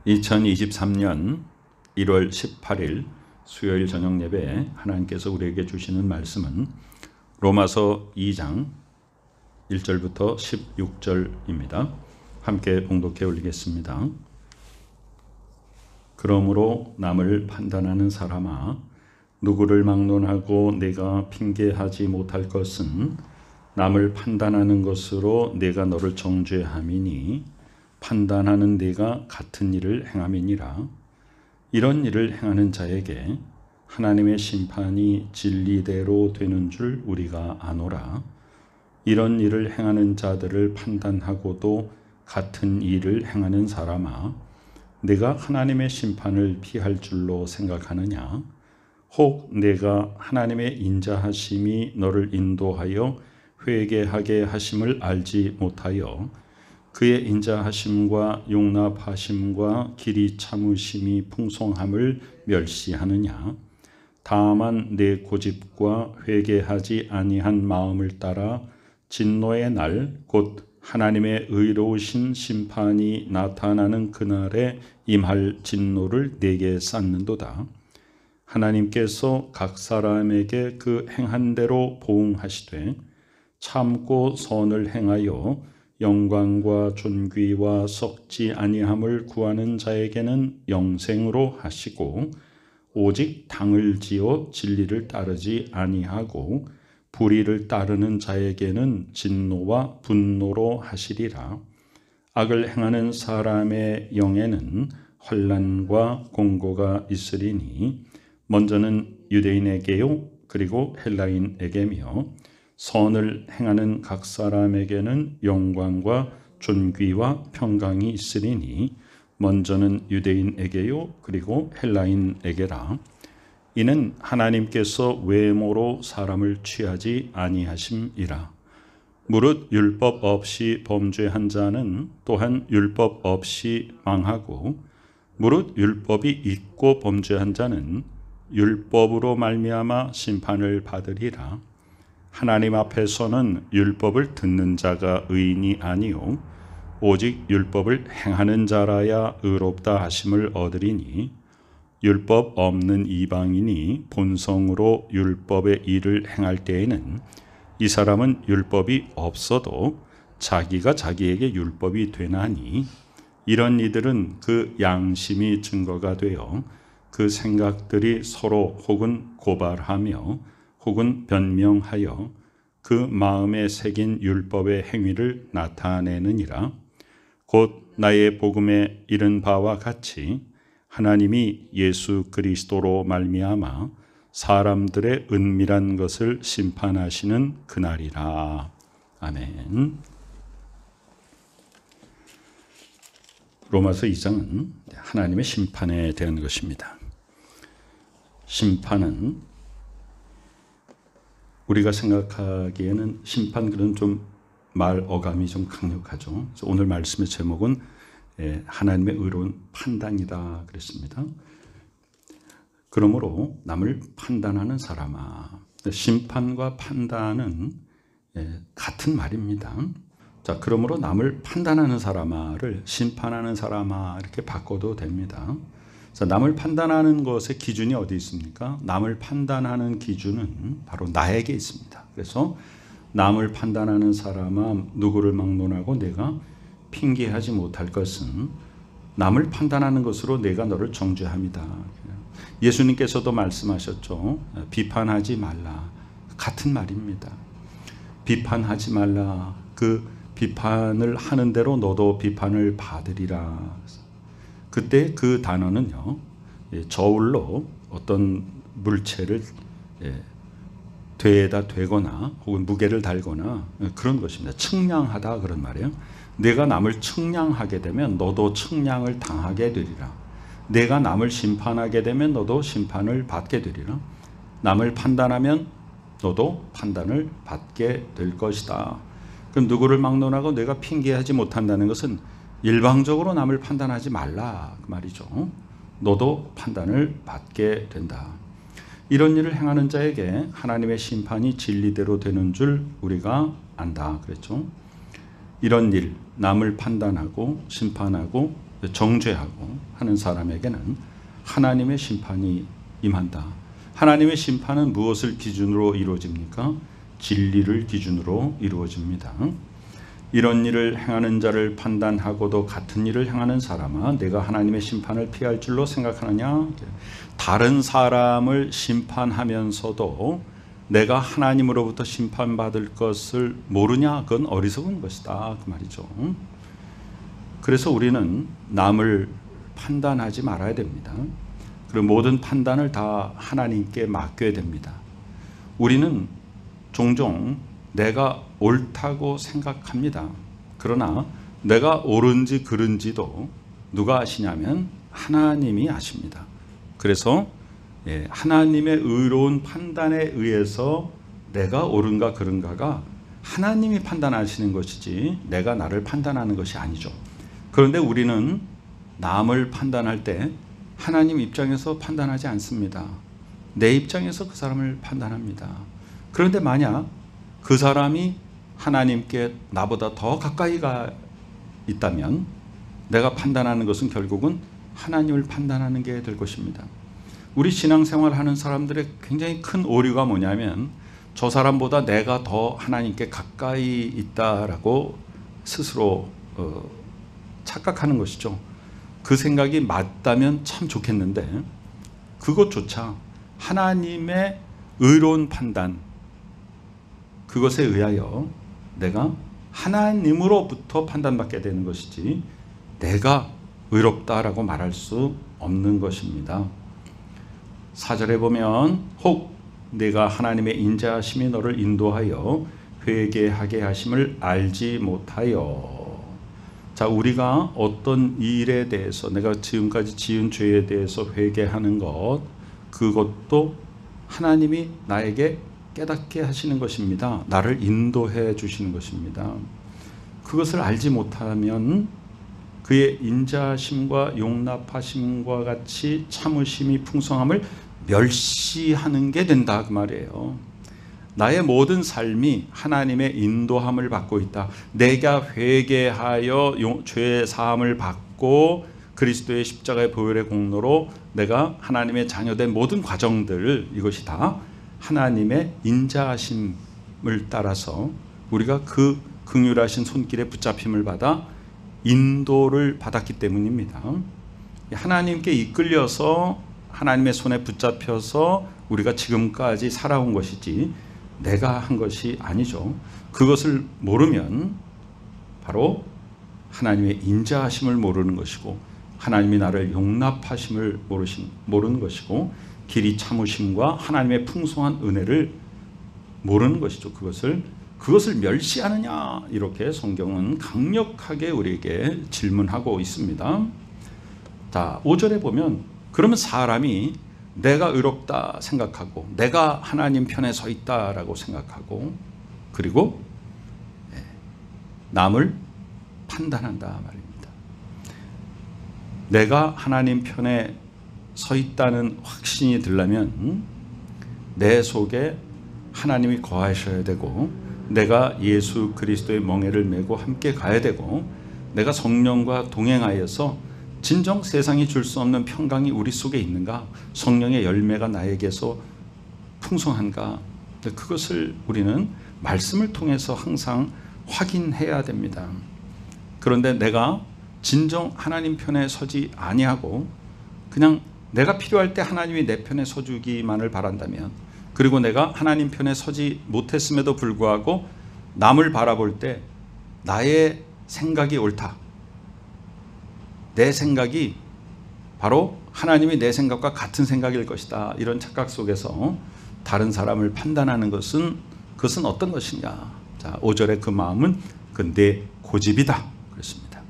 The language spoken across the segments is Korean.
2023년 1월 18일 수요일 저녁 예배에 하나님께서 우리에게 주시는 말씀은 로마서 2장 1절부터 16절입니다. 함께 봉독해 올리겠습니다. 그러므로 남을 판단하는 사람아, 누구를 막론하고 내가 핑계하지 못할 것은 남을 판단하는 것으로 내가 너를 정죄함이니 판단하는 내가 같은 일을 행함이니라. 이런 일을 행하는 자에게 하나님의 심판이 진리대로 되는 줄 우리가 아노라. 이런 일을 행하는 자들을 판단하고도 같은 일을 행하는 사람아, 내가 하나님의 심판을 피할 줄로 생각하느냐? 혹 내가 하나님의 인자하심이 너를 인도하여 회개하게 하심을 알지 못하여 그의 인자하심과 용납하심과 길이 참으심이 풍성함을 멸시하느냐? 다만 내 고집과 회개하지 아니한 마음을 따라 진노의 날 곧 하나님의 의로우신 심판이 나타나는 그날에 임할 진노를 내게 쌓는도다. 하나님께서 각 사람에게 그 행한 대로 보응하시되 참고 선을 행하여 영광과 존귀와 썩지 아니함을 구하는 자에게는 영생으로 하시고, 오직 당을 지어 진리를 따르지 아니하고 불의를 따르는 자에게는 진노와 분노로 하시리라. 악을 행하는 사람의 영에는 환난과 공고가 있으리니 먼저는 유대인에게요 그리고 헬라인에게며 선을 행하는 각 사람에게는 영광과 존귀와 평강이 있으리니 먼저는 유대인에게요 그리고 헬라인에게라. 이는 하나님께서 외모로 사람을 취하지 아니하심이라. 무릇 율법 없이 범죄한 자는 또한 율법 없이 망하고, 무릇 율법이 있고 범죄한 자는 율법으로 말미암아 심판을 받으리라. 하나님 앞에서는 율법을 듣는 자가 의인이 아니요 오직 율법을 행하는 자라야 의롭다 하심을 얻으리니, 율법 없는 이방인이 본성으로 율법의 일을 행할 때에는 이 사람은 율법이 없어도 자기가 자기에게 율법이 되나니, 이런 이들은 그 양심이 증거가 되어 그 생각들이 서로 혹은 고발하며 혹은 변명하여 그 마음에 새긴 율법의 행위를 나타내느니라. 곧 나의 복음에 이른 바와 같이 하나님이 예수 그리스도로 말미암아 사람들의 은밀한 것을 심판하시는 그날이라. 아멘. 로마서 2장은 하나님의 심판에 대한 것입니다. 심판은 우리가 생각하기에는 심판, 그런 좀 말 어감이 좀 강력하죠. 그래서 오늘 말씀의 제목은 하나님의 의로운 판단이다 그랬습니다. 그러므로 남을 판단하는 사람아, 심판과 판단은 같은 말입니다. 자, 그러므로 남을 판단하는 사람아를 심판하는 사람아 이렇게 바꿔도 됩니다. 자, 남을 판단하는 것의 기준이 어디 있습니까? 남을 판단하는 기준은 바로 나에게 있습니다. 그래서 남을 판단하는 사람아, 누구를 막론하고 내가 핑계하지 못할 것은 남을 판단하는 것으로 내가 너를 정죄함이다. 예수님께서도 말씀하셨죠. 비판하지 말라. 같은 말입니다. 비판하지 말라. 그 비판을 하는 대로 너도 비판을 받으리라. 그때 그 단어는요, 저울로 어떤 물체를 되에다 되거나 혹은 무게를 달거나 그런 것입니다. 측량하다 그런 말이에요. 내가 남을 측량하게 되면 너도 측량을 당하게 되리라. 내가 남을 심판하게 되면 너도 심판을 받게 되리라. 남을 판단하면 너도 판단을 받게 될 것이다. 그럼 누구를 막론하고 내가 핑계하지 못한다는 것은 일방적으로 남을 판단하지 말라 그 말이죠. 너도 판단을 받게 된다. 이런 일을 행하는 자에게 하나님의 심판이 진리대로 되는 줄 우리가 안다 그랬죠. 이런 일, 남을 판단하고 심판하고 정죄하고 하는 사람에게는 하나님의 심판이 임한다. 하나님의 심판은 무엇을 기준으로 이루어집니까? 진리를 기준으로 이루어집니다. 이런 일을 행하는 자를 판단하고도 같은 일을 행하는 사람아, 내가 하나님의 심판을 피할 줄로 생각하느냐? 다른 사람을 심판하면서도 내가 하나님으로부터 심판받을 것을 모르냐? 그건 어리석은 것이다, 그 말이죠. 그래서 우리는 남을 판단하지 말아야 됩니다. 그리고 모든 판단을 다 하나님께 맡겨야 됩니다. 우리는 종종 내가 옳다고 생각합니다. 그러나 내가 옳은지 그른지도 누가 아시냐면 하나님이 아십니다. 그래서 하나님의 의로운 판단에 의해서 내가 옳은가 그른가가 하나님이 판단하시는 것이지 내가 나를 판단하는 것이 아니죠. 그런데 우리는 남을 판단할 때 하나님 입장에서 판단하지 않습니다. 내 입장에서 그 사람을 판단합니다. 그런데 만약 그 사람이 하나님께 나보다 더 가까이가 있다면 내가 판단하는 것은 결국은 하나님을 판단하는 게 될 것입니다. 우리 신앙생활 하는 사람들의 굉장히 큰 오류가 뭐냐면 저 사람보다 내가 더 하나님께 가까이 있다라고 스스로 착각하는 것이죠. 그 생각이 맞다면 참 좋겠는데 그것조차 하나님의 의로운 판단, 그것에 의하여 내가 하나님으로부터 판단받게 되는 것이지 내가 의롭다라고 말할 수 없는 것입니다. 4절에 보면 혹 내가 하나님의 인자하심이 너를 인도하여 회개하게 하심을 알지 못하여. 자, 우리가 어떤 일에 대해서 내가 지금까지 지은 죄에 대해서 회개하는 것, 그것도 하나님이 나에게 깨닫게 하시는 것입니다. 나를 인도해 주시는 것입니다. 그것을 알지 못하면 그의 인자하심과 용납하심과 같이 참으심이 풍성함을 멸시하는 게 된다, 그 말이에요. 나의 모든 삶이 하나님의 인도함을 받고 있다. 내가 회개하여 죄 사함을 받고 그리스도의 십자가의 보혈의 공로로 내가 하나님의 자녀된 모든 과정들, 이것이 다 하나님의 인자하심을 따라서 우리가 그 긍휼하신 손길에 붙잡힘을 받아 인도를 받았기 때문입니다. 하나님께 이끌려서 하나님의 손에 붙잡혀서 우리가 지금까지 살아온 것이지 내가 한 것이 아니죠. 그것을 모르면 바로 하나님의 인자하심을 모르는 것이고 하나님이 나를 용납하심을 모르는 것이고 길이 참으심과 하나님의 풍성한 은혜를 모르는 것이죠. 그것을 멸시하느냐, 이렇게 성경은 강력하게 우리에게 질문하고 있습니다. 자, 5절에 보면 그러면 사람이 내가 의롭다 생각하고 내가 하나님 편에 서 있다라고 생각하고 그리고 남을 판단한다 말입니다. 내가 하나님 편에 서 있다는 확신이 들려면 내 속에 하나님이 거하셔야 되고 내가 예수 그리스도의 멍에를 메고 함께 가야 되고 내가 성령과 동행하여서 진정 세상이 줄 수 없는 평강이 우리 속에 있는가, 성령의 열매가 나에게서 풍성한가, 그것을 우리는 말씀을 통해서 항상 확인해야 됩니다. 그런데 내가 진정 하나님 편에 서지 아니하고 그냥 내가 필요할 때 하나님이 내 편에 서주기만을 바란다면, 그리고 내가 하나님 편에 서지 못했음에도 불구하고 남을 바라볼 때 나의 생각이 옳다, 내 생각이 바로 하나님이 내 생각과 같은 생각일 것이다, 이런 착각 속에서 다른 사람을 판단하는 것은 그것은 어떤 것이냐. 자, 5절의 그 마음은 내 고집이다 그랬습니다.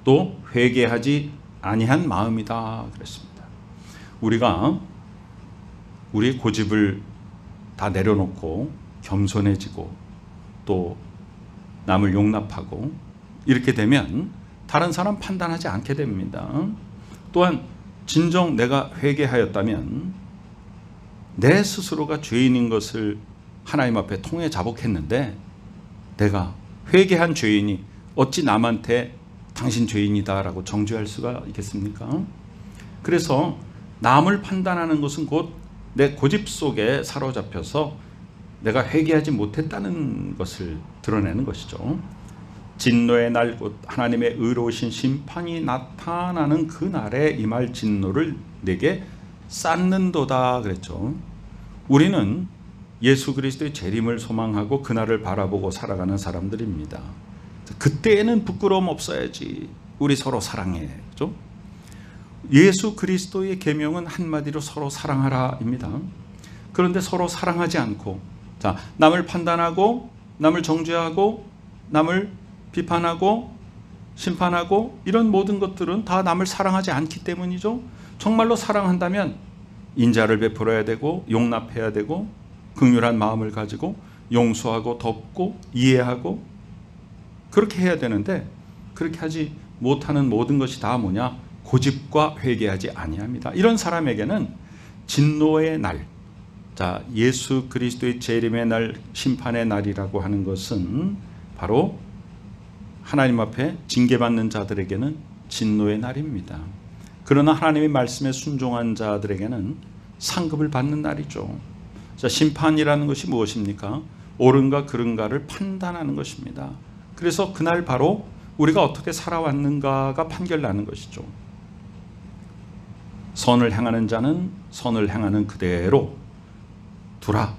또 회개하지 아니한 마음이다 그랬습니다. 우리가 우리의 고집을 다 내려놓고 겸손해지고 또 남을 용납하고 이렇게 되면 다른 사람 판단하지 않게 됩니다. 또한 진정 내가 회개하였다면 내 스스로가 죄인인 것을 하나님 앞에 통해 자복했는데 내가 회개한 죄인이 어찌 남한테 당신 죄인이다라고 정죄할 수가 있겠습니까? 그래서 남을 판단하는 것은 곧 내 고집 속에 사로잡혀서 내가 회개하지 못했다는 것을 드러내는 것이죠. 진노의 날 곧 하나님의 의로우신 심판이 나타나는 그 날에 임할 진노를 내게 쌓는도다 그랬죠. 우리는 예수 그리스도의 재림을 소망하고 그날을 바라보고 살아가는 사람들입니다. 그때에는 부끄러움 없어야지. 우리 서로 사랑해. 그렇죠? 예수 그리스도의 계명은 한마디로 서로 사랑하라입니다. 그런데 서로 사랑하지 않고 남을 판단하고 남을 정죄하고 남을 비판하고 심판하고 이런 모든 것들은 다 남을 사랑하지 않기 때문이죠. 정말로 사랑한다면 인자를 베풀어야 되고 용납해야 되고 긍휼한 마음을 가지고 용서하고 덮고 이해하고 그렇게 해야 되는데 그렇게 하지 못하는 모든 것이 다 뭐냐? 고집과 회개하지 아니합니다. 이런 사람에게는 진노의 날, 예수 그리스도의 재림의 날, 심판의 날이라고 하는 것은 바로 하나님 앞에 징계받는 자들에게는 진노의 날입니다. 그러나 하나님의 말씀에 순종한 자들에게는 상급을 받는 날이죠. 심판이라는 것이 무엇입니까? 옳은가 그른가를 판단하는 것입니다. 그래서 그날 바로 우리가 어떻게 살아왔는가가 판결나는 것이죠. 선을 행하는 자는 선을 행하는 그대로 두라.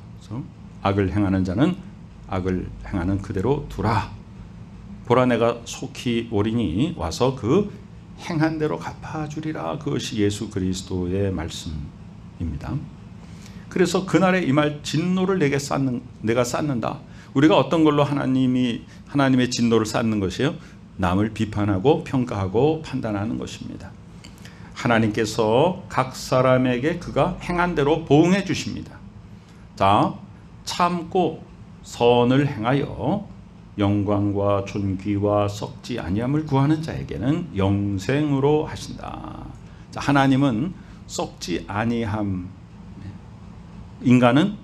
악을 행하는 자는 악을 행하는 그대로 두라. 보라 내가 속히 오리니 와서 그 행한 대로 갚아주리라. 그것이 예수 그리스도의 말씀입니다. 그래서 그날에 임할 진노를 내가 쌓는다. 우리가 어떤 걸로 하나님의 진노를 쌓는 것이요? 남을 비판하고 평가하고 판단하는 것입니다. 하나님께서 각 사람에게 그가 행한 대로 보응해 주십니다. 참고 선을 행하여 영광과 존귀와 썩지 아니함을 구하는 자에게는 영생으로 하신다. 하나님은 썩지 아니함, 인간은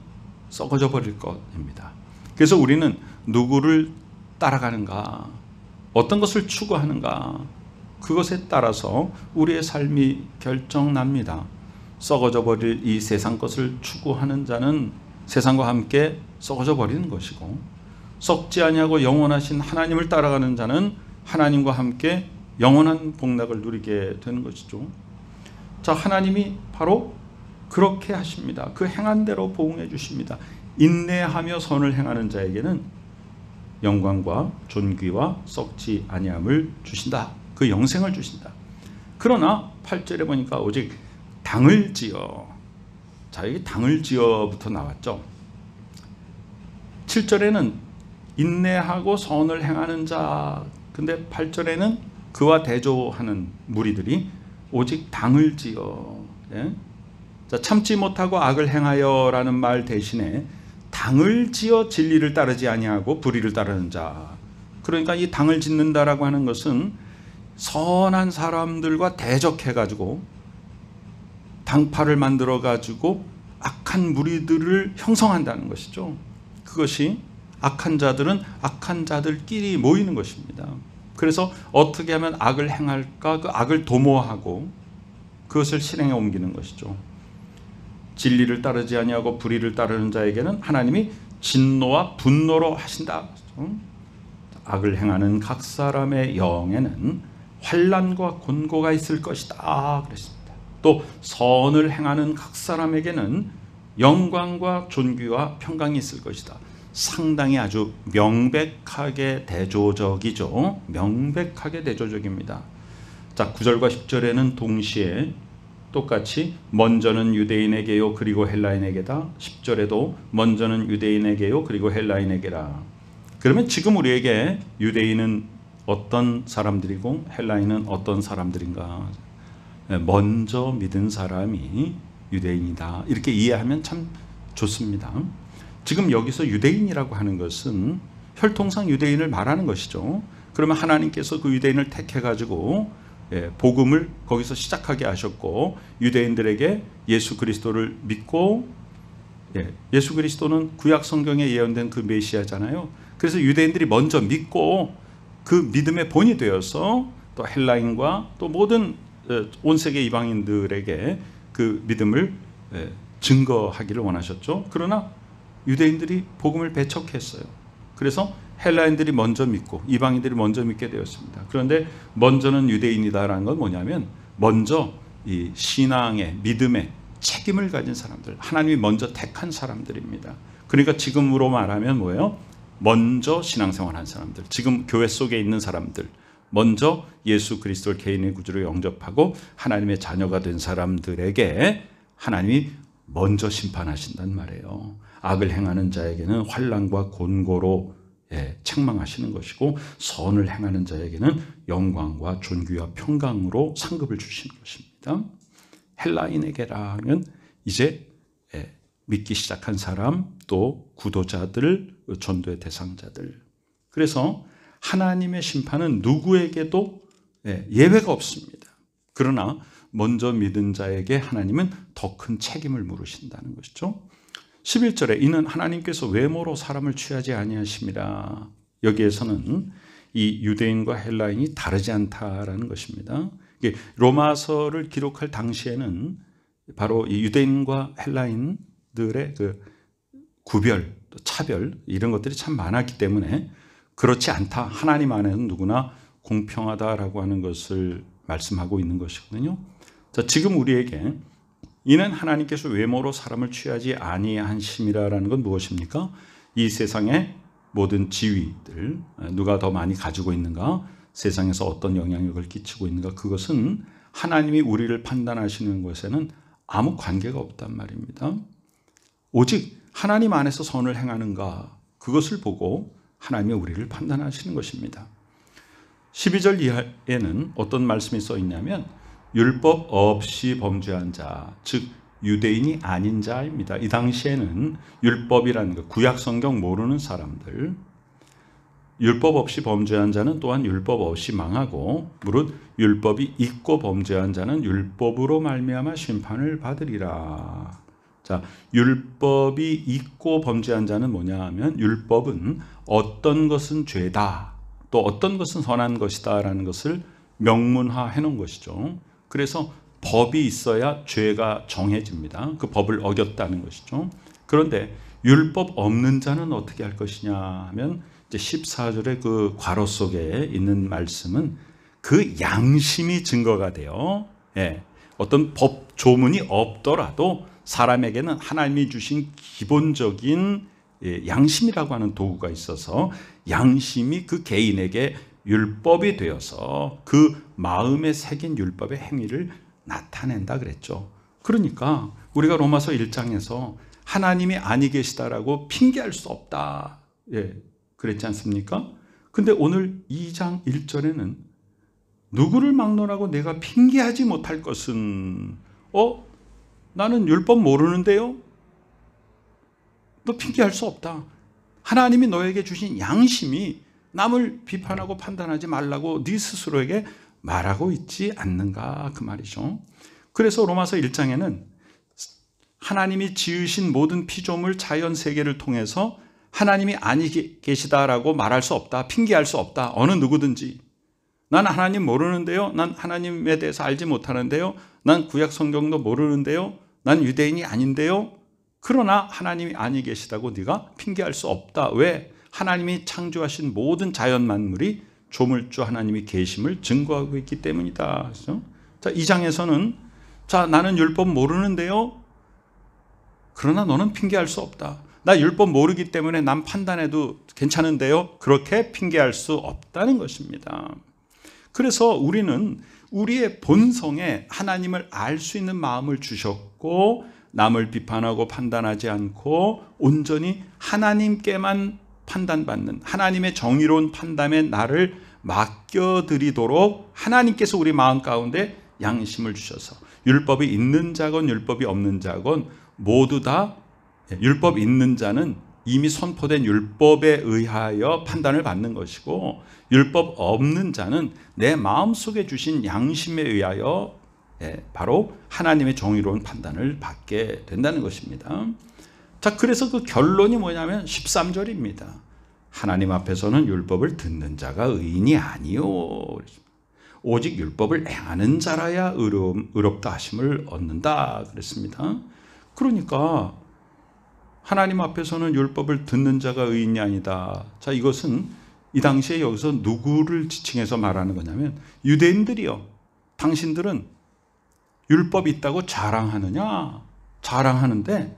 썩어져 버릴 것입니다. 그래서 우리는 누구를 따라가는가, 어떤 것을 추구하는가, 그것에 따라서 우리의 삶이 결정납니다. 썩어져 버릴 이 세상 것을 추구하는 자는 세상과 함께 썩어져 버리는 것이고, 썩지 아니하고 영원하신 하나님을 따라가는 자는 하나님과 함께 영원한 복락을 누리게 되는 것이죠. 하나님이 바로 그렇게 하십니다. 그 행한 대로 보응해 주십니다. 인내하며 선을 행하는 자에게는 영광과 존귀와 썩지 아니함을 주신다. 그 영생을 주신다. 그러나 8절에 보니까 오직 당을 지어. 여기 당을 지어부터 나왔죠. 7절에는 인내하고 선을 행하는 자. 근데 8절에는 그와 대조하는 무리들이 오직 당을 지어. 참지 못하고 악을 행하여 라는 말 대신에 당을 지어 진리를 따르지 아니하고 불의를 따르는 자. 그러니까 이 당을 짓는다라고 하는 것은 선한 사람들과 대적해가지고 당파를 만들어가지고 악한 무리들을 형성한다는 것이죠. 그것이 악한 자들은 악한 자들끼리 모이는 것입니다. 그래서 어떻게 하면 악을 행할까? 그 악을 도모하고 그것을 실행에 옮기는 것이죠. 진리를 따르지 아니하고 불의를 따르는 자에게는 하나님이 진노와 분노로 하신다. 악을 행하는 각 사람의 영에는 환난과 곤고가 있을 것이다 그랬습니다. 또 선을 행하는 각 사람에게는 영광과 존귀와 평강이 있을 것이다. 상당히 아주 명백하게 대조적이죠. 명백하게 대조적입니다. 9절과 10절에는 동시에 똑같이 먼저는 유대인에게요 그리고 헬라인에게다. 10절에도 먼저는 유대인에게요 그리고 헬라인에게라. 그러면 지금 우리에게 유대인은 어떤 사람들이고 헬라인은 어떤 사람들인가? 먼저 믿은 사람이 유대인이다. 이렇게 이해하면 참 좋습니다. 지금 여기서 유대인이라고 하는 것은 혈통상 유대인을 말하는 것이죠. 그러면 하나님께서 그 유대인을 택해가지고 복음을 거기서 시작하게 하셨고, 유대인들에게 예수 그리스도를 믿고, 예수 그리스도는 구약 성경에 예언된 그 메시아잖아요. 그래서 유대인들이 먼저 믿고 그 믿음의 본이 되어서 또 헬라인과 또 모든 온 세계 이방인들에게 그 믿음을 증거하기를 원하셨죠. 그러나 유대인들이 복음을 배척했어요. 그래서 헬라인들이 먼저 믿고 이방인들이 먼저 믿게 되었습니다. 그런데 먼저는 유대인이다라는 건 뭐냐면 먼저 이 신앙의 믿음의 책임을 가진 사람들, 하나님이 먼저 택한 사람들입니다. 그러니까 지금으로 말하면 뭐예요? 먼저 신앙생활한 사람들, 지금 교회 속에 있는 사람들, 먼저 예수 그리스도를 개인의 구주로 영접하고 하나님의 자녀가 된 사람들에게 하나님이 먼저 심판하신단 말이에요. 악을 행하는 자에게는 환난과 곤고로 책망하시는 것이고, 선을 행하는 자에게는 영광과 존귀와 평강으로 상급을 주시는 것입니다. 헬라인에게라면 이제 믿기 시작한 사람, 또 구도자들, 전도의 대상자들. 그래서 하나님의 심판은 누구에게도 예외가 없습니다. 그러나 먼저 믿은 자에게 하나님은 더 큰 책임을 물으신다는 것이죠. 11절에 이는 하나님께서 외모로 사람을 취하지 아니하심이라. 여기에서는 이 유대인과 헬라인이 다르지 않다라는 것입니다. 로마서를 기록할 당시에는 바로 이 유대인과 헬라인들의 그 구별, 차별 이런 것들이 참 많았기 때문에 그렇지 않다. 하나님 안에는 누구나 공평하다라고 하는 것을 말씀하고 있는 것이거든요. 자, 지금 우리에게 이는 하나님께서 외모로 사람을 취하지 아니하심이라는 건 무엇입니까? 이 세상의 모든 지위들, 누가 더 많이 가지고 있는가, 세상에서 어떤 영향력을 끼치고 있는가, 그것은 하나님이 우리를 판단하시는 것에는 아무 관계가 없단 말입니다. 오직 하나님 안에서 선을 행하는가, 그것을 보고 하나님이 우리를 판단하시는 것입니다. 12절 이하에는 어떤 말씀이 써 있냐면 율법 없이 범죄한 자, 즉 유대인이 아닌 자입니다. 이 당시에는 율법이라는 것, 구약 성경 모르는 사람들, 율법 없이 범죄한 자는 또한 율법 없이 망하고 무릇 율법이 있고 범죄한 자는 율법으로 말미암아 심판을 받으리라. 자, 율법이 있고 범죄한 자는 뭐냐 하면 율법은 어떤 것은 죄다, 또 어떤 것은 선한 것이다 라는 것을 명문화해 놓은 것이죠. 그래서 법이 있어야 죄가 정해집니다. 그 법을 어겼다는 것이죠. 그런데 율법 없는 자는 어떻게 할 것이냐 하면 이제 14절의 그 괄호 속에 있는 말씀은 그 양심이 증거가 돼요. 어떤 법 조문이 없더라도 사람에게는 하나님이 주신 기본적인 양심이라고 하는 도구가 있어서 양심이 그 개인에게 율법이 되어서 그 마음에 새긴 율법의 행위를 나타낸다 그랬죠. 그러니까 우리가 로마서 1장에서 하나님이 아니 계시다라고 핑계할 수 없다, 그랬지 않습니까? 근데 오늘 2장 1절에는 누구를 막론하고 내가 핑계하지 못할 것은 나는 율법 모르는데요? 너 핑계할 수 없다. 하나님이 너에게 주신 양심이 남을 비판하고 판단하지 말라고 네 스스로에게 말하고 있지 않는가, 그 말이죠. 그래서 로마서 1장에는 하나님이 지으신 모든 피조물 자연 세계를 통해서 하나님이 아니 계시다라고 말할 수 없다, 핑계할 수 없다. 어느 누구든지 난 하나님 모르는데요, 난 하나님에 대해서 알지 못하는데요, 난 구약 성경도 모르는데요, 난 유대인이 아닌데요, 그러나 하나님이 아니 계시다고 네가 핑계할 수 없다. 왜? 하나님이 창조하신 모든 자연 만물이 조물주 하나님이 계심을 증거하고 있기 때문이다. 그렇죠? 자, 2장에서는 자, 나는 율법 모르는데요, 그러나 너는 핑계할 수 없다. 나 율법 모르기 때문에 남 판단해도 괜찮은데요, 그렇게 핑계할 수 없다는 것입니다. 그래서 우리는 우리의 본성에 하나님을 알 수 있는 마음을 주셨고 남을 비판하고 판단하지 않고 온전히 하나님께만 판단받는 하나님의 정의로운 판단에 나를 맡겨드리도록 하나님께서 우리 마음 가운데 양심을 주셔서 율법이 있는 자건 율법이 없는 자건 모두 다 율법 있는 자는 이미 선포된 율법에 의하여 판단을 받는 것이고 율법 없는 자는 내 마음속에 주신 양심에 의하여 바로 하나님의 정의로운 판단을 받게 된다는 것입니다. 자, 그래서 그 결론이 뭐냐면 13절입니다. 하나님 앞에서는 율법을 듣는 자가 의인이 아니요. 오직 율법을 행하는 자라야 의롭다 하심을 얻는다 그랬습니다. 그러니까 하나님 앞에서는 율법을 듣는 자가 의인이 아니다. 자, 이것은 이 당시에 여기서 누구를 지칭해서 말하는 거냐면 유대인들이요. 당신들은 율법이 있다고 자랑하느냐? 자랑하는데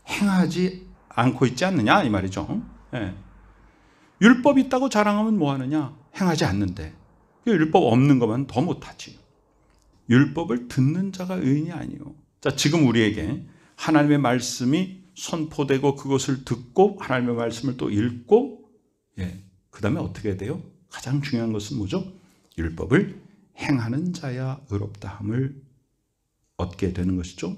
행하지 않고 있지 않느냐? 이 말이죠. 예. 율법이 있다고 자랑하면 뭐 하느냐? 행하지 않는데. 율법 없는 것만 더 못하지. 율법을 듣는 자가 의인이 아니요. 자, 지금 우리에게 하나님의 말씀이 선포되고 그것을 듣고 하나님의 말씀을 또 읽고, 그 다음에 어떻게 돼요? 가장 중요한 것은 뭐죠? 율법을 행하는 자야 의롭다함을 얻게 되는 것이죠.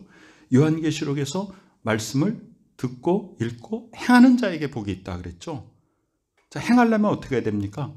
요한계시록에서 말씀을 듣고 읽고 행하는 자에게 복이 있다 그랬죠. 자, 행하려면 어떻게 해야 됩니까?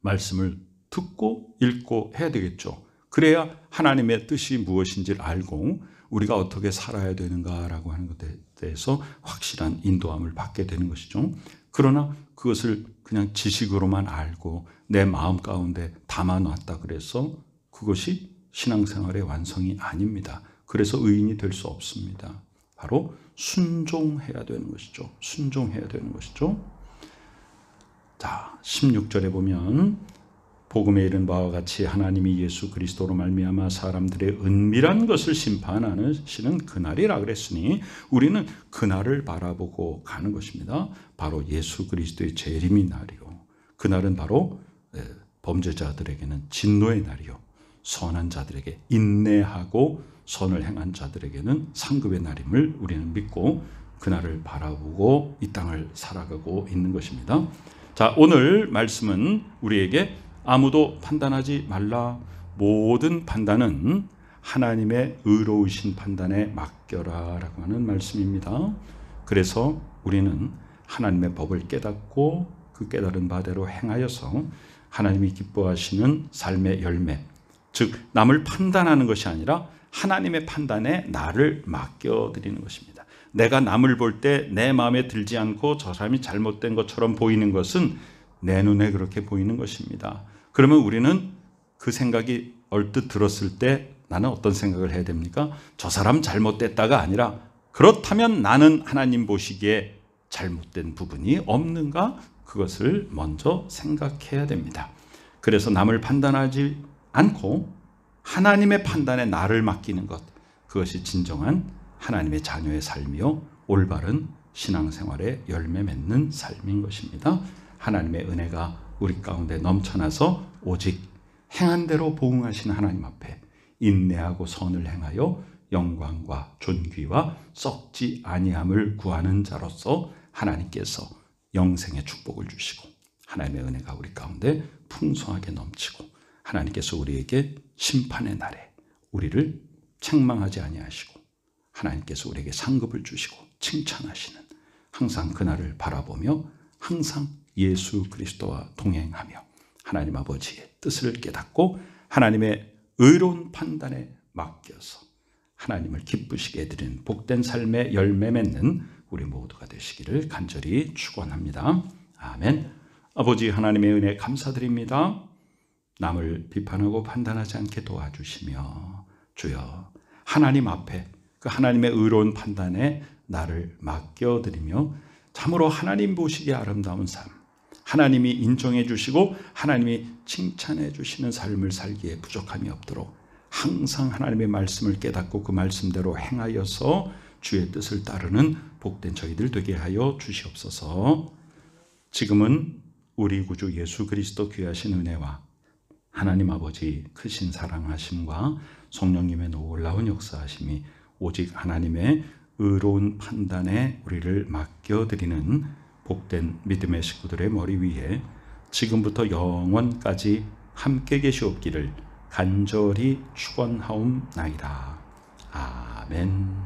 말씀을 듣고 읽고 해야 되겠죠. 그래야 하나님의 뜻이 무엇인지를 알고 우리가 어떻게 살아야 되는가라고 하는 것에 대해서 확실한 인도함을 받게 되는 것이죠. 그러나 그것을 그냥 지식으로만 알고 내 마음 가운데 담아놨다 그래서 그것이 신앙생활의 완성이 아닙니다. 그래서 의인이 될 수 없습니다. 바로 순종해야 되는 것이죠. 순종해야 되는 것이죠. 자, 16절에 보면 복음에 이른 바와 같이 하나님이 예수 그리스도로 말미암아 사람들의 은밀한 것을 심판하시는 그날이라 그랬으니 우리는 그날을 바라보고 가는 것입니다. 바로 예수 그리스도의 재림의 날이요. 그날은 바로 범죄자들에게는 진노의 날이요. 선한 자들에게 인내하고 선을 행한 자들에게는 상급의 날임을 우리는 믿고 그날을 바라보고 이 땅을 살아가고 있는 것입니다. 자, 오늘 말씀은 우리에게 아무도 판단하지 말라. 모든 판단은 하나님의 의로우신 판단에 맡겨라 라고 하는 말씀입니다. 그래서 우리는 하나님의 법을 깨닫고 그 깨달은 바대로 행하여서 하나님이 기뻐하시는 삶의 열매, 즉 남을 판단하는 것이 아니라 하나님의 판단에 나를 맡겨드리는 것입니다. 내가 남을 볼 때 내 마음에 들지 않고 저 사람이 잘못된 것처럼 보이는 것은 내 눈에 그렇게 보이는 것입니다. 그러면 우리는 그 생각이 얼뜻 들었을 때 나는 어떤 생각을 해야 됩니까? 저 사람 잘못됐다가 아니라 그렇다면 나는 하나님 보시기에 잘못된 부분이 없는가? 그것을 먼저 생각해야 됩니다. 그래서 남을 판단하지 않고 하나님의 판단에 나를 맡기는 것, 그것이 진정한 하나님의 자녀의 삶이요 올바른 신앙생활의 열매 맺는 삶인 것입니다. 하나님의 은혜가 우리 가운데 넘쳐나서 오직 행한 대로 보응하신 하나님 앞에 인내하고 선을 행하여 영광과 존귀와 썩지 아니함을 구하는 자로서 하나님께서 영생의 축복을 주시고 하나님의 은혜가 우리 가운데 풍성하게 넘치고 하나님께서 우리에게 심판의 날에 우리를 책망하지 아니하시고 하나님께서 우리에게 상급을 주시고 칭찬하시는 항상 그날을 바라보며 항상 예수 그리스도와 동행하며 하나님 아버지의 뜻을 깨닫고 하나님의 의로운 판단에 맡겨서 하나님을 기쁘시게 해드리는 복된 삶의 열매 맺는 우리 모두가 되시기를 간절히 축원합니다. 아멘. 아버지 하나님의 은혜 감사드립니다. 남을 비판하고 판단하지 않게 도와주시며 주여 하나님 앞에 그 하나님의 의로운 판단에 나를 맡겨드리며 참으로 하나님 보시기에 아름다운 삶, 하나님이 인정해 주시고 하나님이 칭찬해 주시는 삶을 살기에 부족함이 없도록 항상 하나님의 말씀을 깨닫고 그 말씀대로 행하여서 주의 뜻을 따르는 복된 저희들 되게 하여 주시옵소서. 지금은 우리 구주 예수 그리스도 귀하신 은혜와 하나님 아버지 크신 사랑하심과 성령님의 놀라운 역사하심이 오직 하나님의 의로운 판단에 우리를 맡겨드리는 복된 믿음의 식구들의 머리 위에 지금부터 영원까지 함께 계시옵기를 간절히 축원하옵나이다. 아멘.